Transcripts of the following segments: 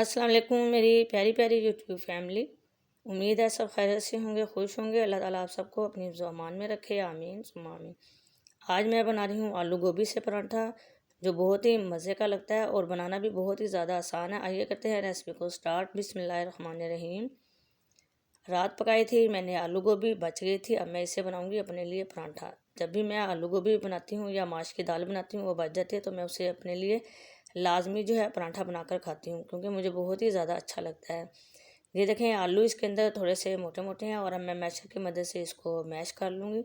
अस्सलाम वालेकुम मेरी प्यारी प्यारी यूट्यूब फैमिली। उम्मीद है सब खैरियत से होंगे, खुश होंगे। अल्लाह ताला आप सबको अपनी ज़ुबान में रखे, आमीन सुम्मा आमीन। आज मैं बना रही हूँ आलू गोभी से पराठा, जो बहुत ही मज़े का लगता है और बनाना भी बहुत ही ज़्यादा आसान है। आइए करते हैं रेसिपी को स्टार्ट। बिस्मिल्लाहिर्रहमानिर्रहीम। रात पकाई थी मैंने आलू गोभी, बच गई थी। अब मैं इसे बनाऊँगी अपने लिए पराठा। जब भी मैं आलू गोभी बनाती हूँ या माश की दाल बनाती हूँ वो बच जाती है, तो मैं उसे अपने लिए लाजमी जो है पराठा बनाकर खाती हूँ, क्योंकि मुझे बहुत ही ज़्यादा अच्छा लगता है। ये देखें आलू इसके अंदर थोड़े से मोटे मोटे हैं और अब मैं मैशर की मदद से इसको मैश कर लूँगी,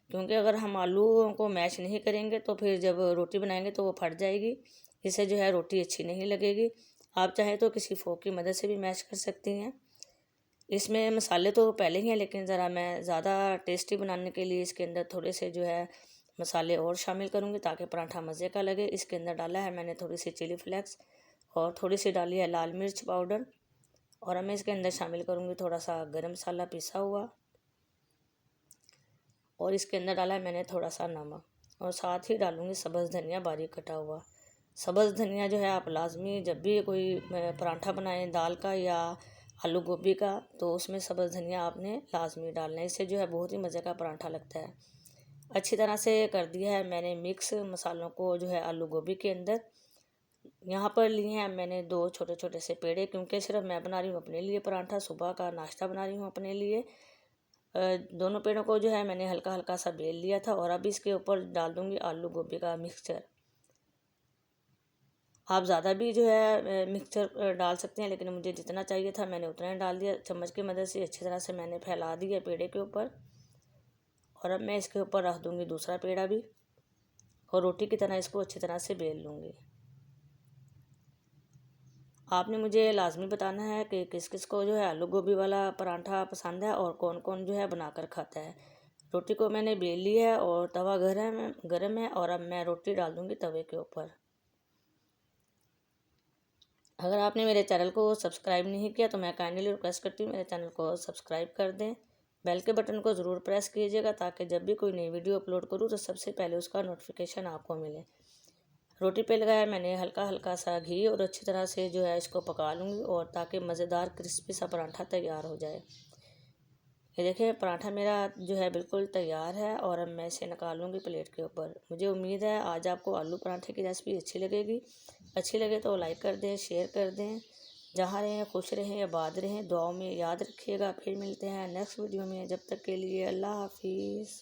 क्योंकि अगर हम आलूओं को मैश नहीं करेंगे तो फिर जब रोटी बनाएंगे तो वो फट जाएगी। इससे जो है रोटी अच्छी नहीं लगेगी। आप चाहें तो किसी फोक की मदद से भी मैश कर सकती हैं। इसमें मसाले तो पहले ही हैं, लेकिन ज़रा मैं ज़्यादा टेस्टी बनाने के लिए इसके अंदर थोड़े से जो है मसाले और शामिल करूँगी, ताकि पराठा मज़े का लगे। इसके अंदर डाला है मैंने थोड़ी सी चिली फ्लेक्स और थोड़ी सी डाली है लाल मिर्च पाउडर, और अब मैं इसके अंदर शामिल करूँगी थोड़ा सा गरम मसाला पिसा हुआ, और इसके अंदर डाला है मैंने थोड़ा सा नमक, और साथ ही डालूँगी सब्ज़ धनिया बारीक कटा हुआ। सब्ज़ धनिया जो है आप लाजमी जब भी कोई पराठा बनाएं दाल का या आलू गोभी का, तो उसमें सब्ज़ धनिया आपने लाजमी डालना है। इससे जो है बहुत ही मज़े का पराठा लगता है। अच्छी तरह से कर दिया है मैंने मिक्स मसालों को जो है आलू गोभी के अंदर। यहाँ पर लिए हैं मैंने 2 छोटे छोटे से पेड़े, क्योंकि सिर्फ मैं बना रही हूँ अपने लिए पराठा, सुबह का नाश्ता बना रही हूँ अपने लिए। दोनों पेड़ों को जो है मैंने हल्का हल्का सा बेल लिया था, और अब इसके ऊपर डाल दूँगी आलू गोभी का मिक्सचर। आप ज़्यादा भी जो है मिक्सचर डाल सकते हैं, लेकिन मुझे जितना चाहिए था मैंने उतना ही डाल दिया। चम्मच की मदद से अच्छी तरह से मैंने फैला दिया पेड़े के ऊपर, और अब मैं इसके ऊपर रख दूँगी दूसरा पेड़ा भी, और रोटी की तरह इसको अच्छी तरह से बेल लूँगी। आपने मुझे लाजमी बताना है कि किस किस को जो है आलू गोभी वाला पराठा पसंद है और कौन कौन जो है बनाकर खाता है। रोटी को मैंने बेल ली है और तवा गरम है, और अब मैं रोटी डाल दूँगी तवे के ऊपर। अगर आपने मेरे चैनल को सब्सक्राइब नहीं किया तो मैं काइंडली रिक्वेस्ट करती हूँ मेरे चैनल को सब्सक्राइब कर दें। बेल के बटन को ज़रूर प्रेस कीजिएगा, ताकि जब भी कोई नई वीडियो अपलोड करूँ तो सबसे पहले उसका नोटिफिकेशन आपको मिले। रोटी पे लगाया मैंने हल्का हल्का सा घी, और अच्छी तरह से जो है इसको पका लूँगी, और ताकि मज़ेदार क्रिस्पी सा पराठा तैयार हो जाए। ये देखिए पराठा मेरा जो है बिल्कुल तैयार है, और अब मैं इसे निकालूंगी प्लेट के ऊपर। मुझे उम्मीद है आज आपको आलू पराठे की रेसिपी अच्छी लगेगी। अच्छी लगे तो लाइक कर दें, शेयर कर दें। जहाँ रहें खुश रहें, आबाद रहें, दुआओं में याद रखिएगा। फिर मिलते हैं नेक्स्ट वीडियो में। जब तक के लिए अल्लाह हाफिज़।